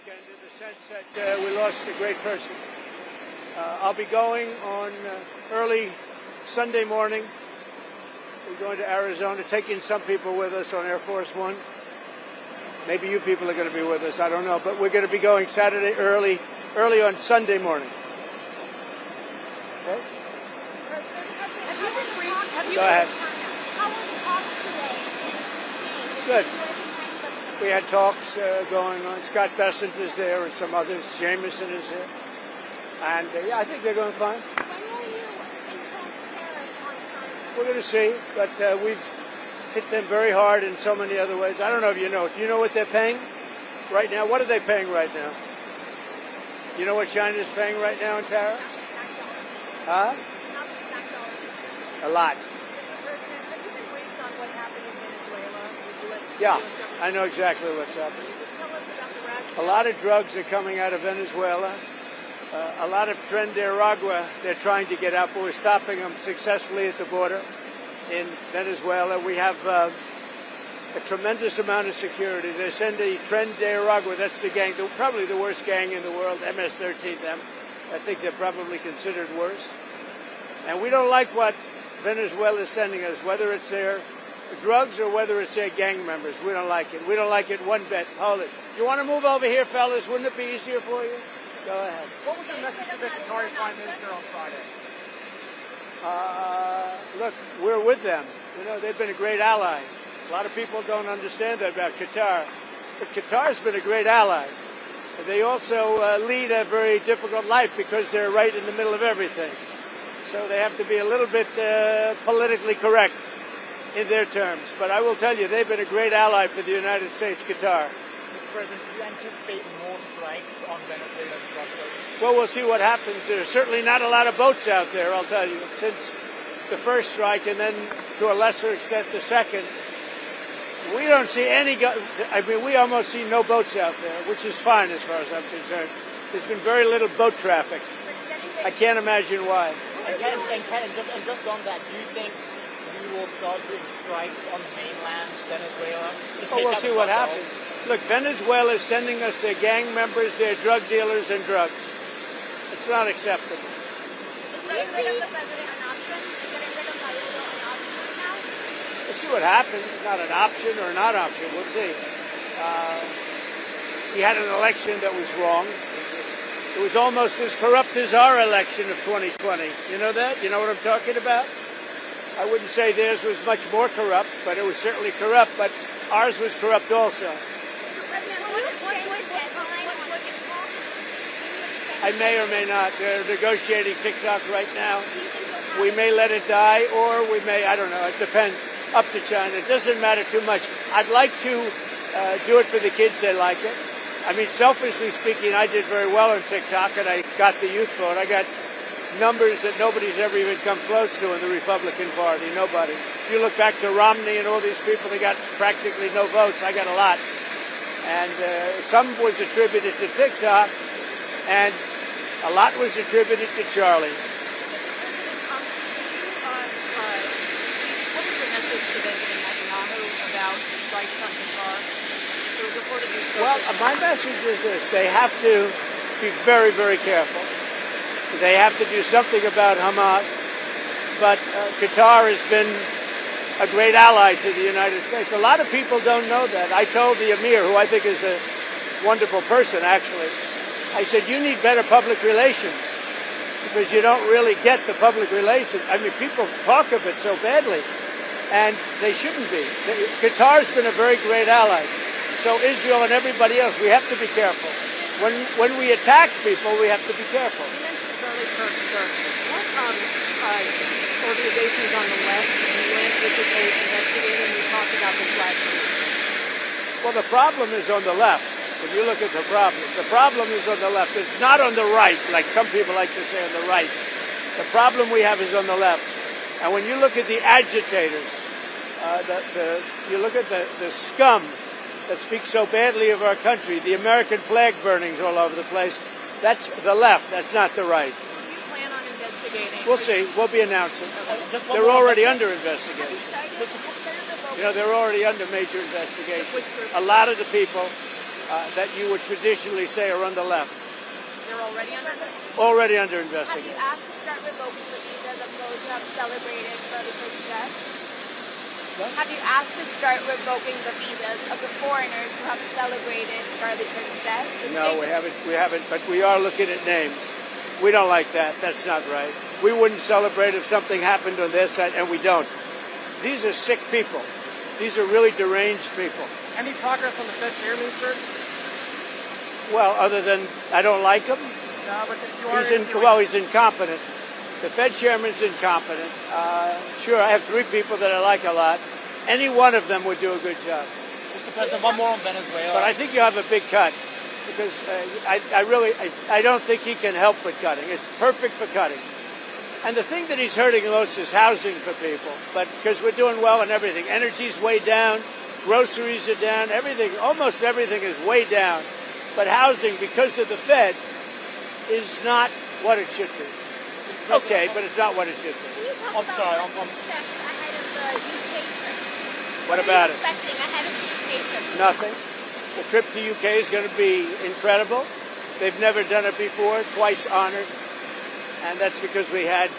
weekend in the sense that we lost a great person. I'll be going on early Sunday morning. We're going to Arizona, taking some people with us on Air Force One. Maybe you people are going to be with us, I don't know. But we're going to be going Saturday early on Sunday morning. Okay? Go ahead. Good. We had talks going on. Scott Bessent is there and some others. Jameson is here. And yeah, I think they're going fine. We're going to see, but we've hit them very hard in so many other ways. I don't know if you know. Do you know what they're paying right now? What are they paying right now? You know what China's paying right now in tariffs? Huh? A lot. Yeah, I know exactly what's happening. A lot of drugs are coming out of Venezuela. A lot of Tren de Aragua they're trying to get out, but we're stopping them successfully at the border in Venezuela. We have a tremendous amount of security. They send a Tren de Aragua, that's the gang, probably the worst gang in the world, MS-13 them. I think they're probably considered worse. And we don't like what Venezuela is sending us, whether it's their drugs or whether it's their gang members. We don't like it. We don't like it one bit. Hold it. You want to move over here, fellas? Wouldn't it be easier for you? Go ahead. What was the message to the Qatari Prime Minister on Friday? Look, we're with them. You know, they've been a great ally. A lot of people don't understand that about Qatar. But Qatar's been a great ally. They also lead a very difficult life because they're right in the middle of everything. So they have to be a little bit politically correct in their terms. But I will tell you, they've been a great ally for the United States, Qatar. Mr. President, do you anticipate more strikes on Venezuela and Russia? Well, we'll see what happens. There's certainly not a lot of boats out there, I'll tell you, since the first strike and then to a lesser extent the second. We don't see any, we almost see no boats out there, which is fine as far as I'm concerned. There's been very little boat traffic. I can't imagine why. And just on that, do you think we will start doing strikes on the mainland, Venezuela? Oh, we'll see what happens. Look, Venezuela is sending us their gang members, their drug dealers, and drugs. It's not acceptable. Is getting rid of the president an option? Is getting rid of Maduro an option now? We'll see what happens. Not an option or not option. We'll see. He had an election that was wrong. It was almost as corrupt as our election of 2020. You know that? You know what I'm talking about? I wouldn't say theirs was much more corrupt, but it was certainly corrupt. But ours was corrupt also. I may or may not. They're negotiating TikTok right now. We may let it die, or we may, I don't know. It depends. Up to China. It doesn't matter too much. I'd like to do it for the kids. They like it. I mean, selfishly speaking, I did very well on TikTok, and I got the youth vote. I got numbers that nobody's ever even come close to in the Republican Party. Nobody. If you look back to Romney and all these people, they got practically no votes. I got a lot. And some was attributed to TikTok, and a lot was attributed to Charlie. What was your message to President Netanyahu about strikes on Qatar? It was reported you spoke. Well, my message is this. They have to be very, very careful. They have to do something about Hamas. But Qatar has been a great ally to the United States. A lot of people don't know that. I told the Emir, who I think is a wonderful person, actually, I said, you need better public relations because you don't really get the public relations. I mean, people talk of it so badly, and they shouldn't be. Qatar's been a very great ally. So Israel and everybody else, we have to be careful. When we attack people, we have to be careful. You mentioned Charlie Kirk, sir. What organizations on the left do you anticipate investigating? We talked about this last week. Well, the problem is on the left. If you look at the problem is on the left. It's not on the right, like some people like to say on the right. The problem we have is on the left. And when you look at the agitators, you look at the scum that speaks so badly of our country, the American flag burnings all over the place, that's the left. That's not the right. Do you plan on investigating? We'll see. We'll be announcing. They're already under investigation. You know, they're already under major investigation. A lot of the people that you would traditionally say are on the left. They're already under Already under Have investigation. you asked to start revoking the visas of those who have celebrated Charlie Kirk's death? Have you asked to start revoking the visas of the foreigners who have celebrated Charlie Kirk's death? No, we haven't, but we are looking at names. We don't like that. That's not right. We wouldn't celebrate if something happened on their side, and we don't. These are sick people. These are really deranged people. Any progress on the Fed chairman, sir? Well, other than I don't like him, No, but he's incompetent. The Fed chairman's incompetent. Sure, I have 3 people that I like a lot. Any one of them would do a good job. Mr. President, one more on Venezuela. But I think you have a big cut because I don't think he can help with cutting. It's perfect for cutting. And the thing that he's hurting the most is housing for people. But because we're doing well in everything, energy's way down, groceries are down, everything, almost everything is way down. But housing, because of the Fed, is not what it should be. Okay, but it's not what it should be. Can you talk I'm about sorry, what you expect ahead of the UK trip? What about are you expecting ahead of the UK trip? Nothing. The trip to UK is going to be incredible. They've never done it before, twice honored. And that's because we had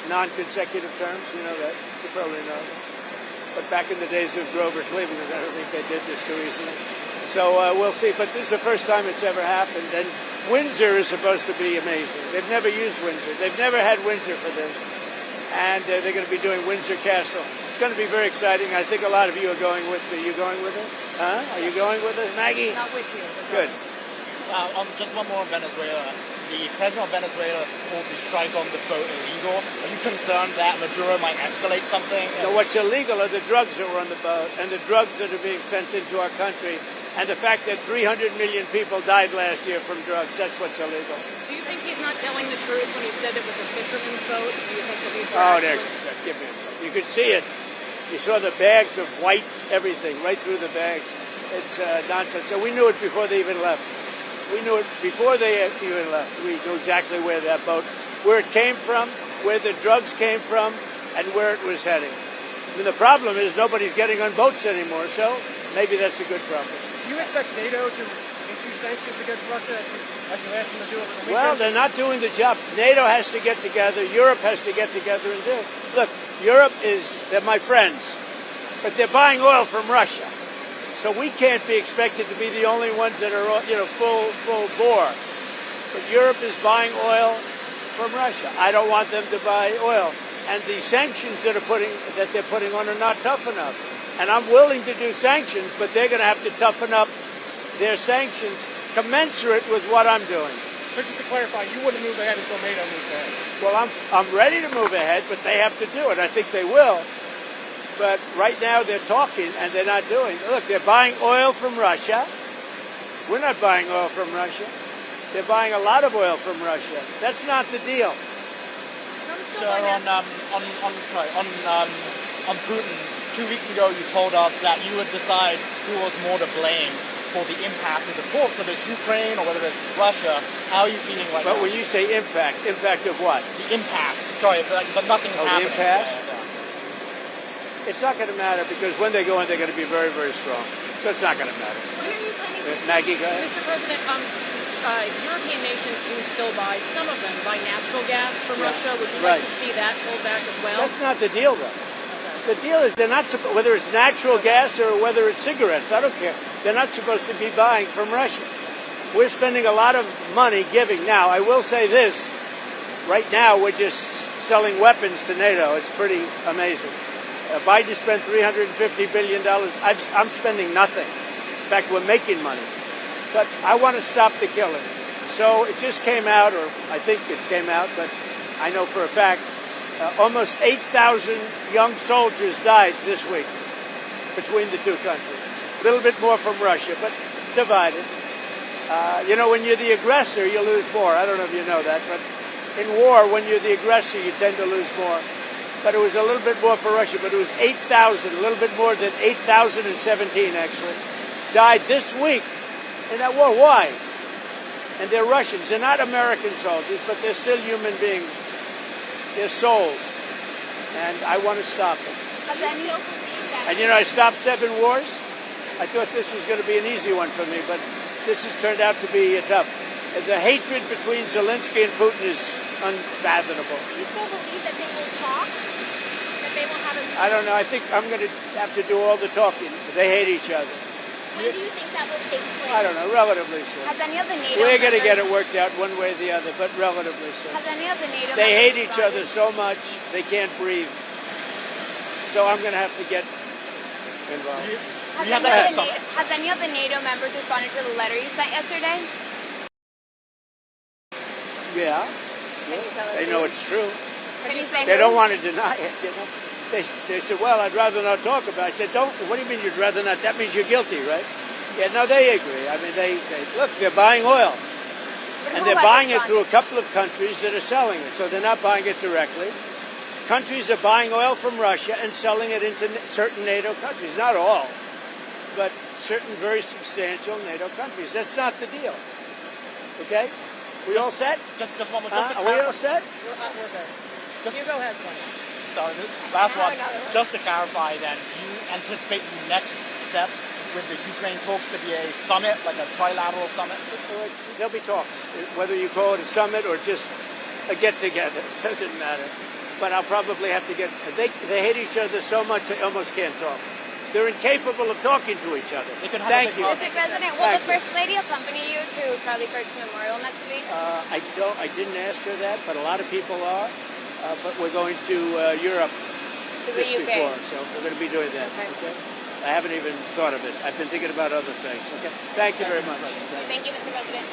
non-consecutive terms. You know that. You probably know. But back in the days of Grover's leaving, I don't think they did this too easily. So we'll see. But this is the first time it's ever happened. And Windsor is supposed to be amazing. They've never used Windsor. They've never had Windsor for this. And they're going to be doing Windsor Castle. It's going to be very exciting. I think a lot of you are going with me. Are you going with us? Huh? Are you going with us, Maggie? Not with you. Good. Just one more on Venezuela. The president of Venezuela called the strike on the boat illegal. Are you concerned that Maduro might escalate something? No, what's illegal are the drugs that were on the boat and the drugs that are being sent into our country and the fact that 300 million people died last year from drugs. That's what's illegal. Do you think he's not telling the truth when he said it was a fisherman's boat? Do you think that he's Give me a break. You could see it. You saw the bags of white everything right through the bags. It's nonsense. So we knew it before they even left. We knew it before they even left. We knew exactly where that boat, where it came from, where the drugs came from, and where it was heading. I mean, the problem is nobody's getting on boats anymore, so maybe that's a good problem. Do you expect NATO to issue sanctions against Russia as you asked them to do over the weekend? Well, they're not doing the job. NATO has to get together. Europe has to get together and do it. Look, Europe they're my friends, but they're buying oil from Russia. So we can't be expected to be the only ones that are, full bore. But Europe is buying oil from Russia. I don't want them to buy oil. And the sanctions that they're putting on are not tough enough. And I'm willing to do sanctions, but they're going to have to toughen up their sanctions commensurate with what I'm doing. But just to clarify, you wouldn't move ahead until NATO moves ahead. Well, I'm ready to move ahead, but they have to do it. I think they will. But right now they're talking and they're not doing. Look, they're buying oil from Russia. We're not buying oil from Russia. They're buying a lot of oil from Russia. That's not the deal. So on Putin, 2 weeks ago you told us that you would decide who was more to blame for the impasse of the talks, whether it's Ukraine or whether it's Russia. How are you feeling right now? But when you say impact of what? The impasse. Sorry, but nothing's happening. The impasse? Yeah. It's not going to matter because when they go in, they're going to be very, very strong. So it's not going to matter. When are you planning to Maggie, go ahead. Mr. President, European nations do still buy, some of them buy natural gas from Russia. Would you like to see that pulled back as well? That's not the deal, though. The deal is they're not whether it's natural gas or whether it's cigarettes. I don't care. They're not supposed to be buying from Russia. We're spending a lot of money giving. Now, I will say this. Right now, we're just selling weapons to NATO. It's pretty amazing. Biden spent $350 billion. I'm spending nothing. In fact, we're making money. But I want to stop the killing. So it just came out, or I think it came out, but I know for a fact, almost 8,000 young soldiers died this week between the two countries. A little bit more from Russia, but divided. When you're the aggressor, you lose more. I don't know if you know that, but in war, when you're the aggressor, you tend to lose more. But it was a little bit more for Russia, but it was 8,000, a little bit more than 8,017 actually, died this week in that war. Why? And they're Russians. They're not American soldiers, but they're still human beings. They're souls. And I want to stop them. And I stopped 7 wars. I thought this was going to be an easy one for me, but this has turned out to be tough. The hatred between Zelensky and Putin is unfathomable. Do you still believe that they will talk? That they will have a... I don't know. I think I'm going to have to do all the talking. They hate each other. When do you think that will take place? I don't know. Relatively soon. Has any of the NATO We're going to get it members- worked out one way or the other, but relatively soon. Has any of the NATO They hate members each other started- so much they can't breathe. So I'm going to have to get involved. Has, You have any that of the summit. has any of the NATO members responded to the letter you sent yesterday? Yeah. Can you tell us They know who? it's true. Can you say They who? don't want to deny it. You know? They said, well, I'd rather not talk about it. I said, don't. What do you mean you'd rather not? That means you're guilty, right? Yeah, no, they agree. I mean, they look, they're buying oil. But And who they're has buying it responded? through a couple of countries that are selling it. So they're not buying it directly. Countries are buying oil from Russia and selling it into certain NATO countries. Not all, but certain very substantial NATO countries. That's not the deal. Okay? We all set? Just one more. Are we all set? We're good. Hugo has one. Sorry, last one. another one. Just to clarify then, you anticipate the next step with the Ukraine talks to be a summit, like a trilateral summit? There'll be talks, whether you call it a summit or just a get-together. It doesn't matter. But I'll probably have to get... They hate each other so much they almost can't talk. They're incapable of talking to each other. They could have Thank a big you. Mr. President, will the Thank you. First Lady accompany you to Charlie Kirk's memorial next week? I didn't ask her that, but a lot of people are. But we're going to Europe To the just UK. before, so we're going to be doing that. Okay. I haven't even thought of it. I've been thinking about other things. Okay. Thank you very much. Thank you, Mr. President.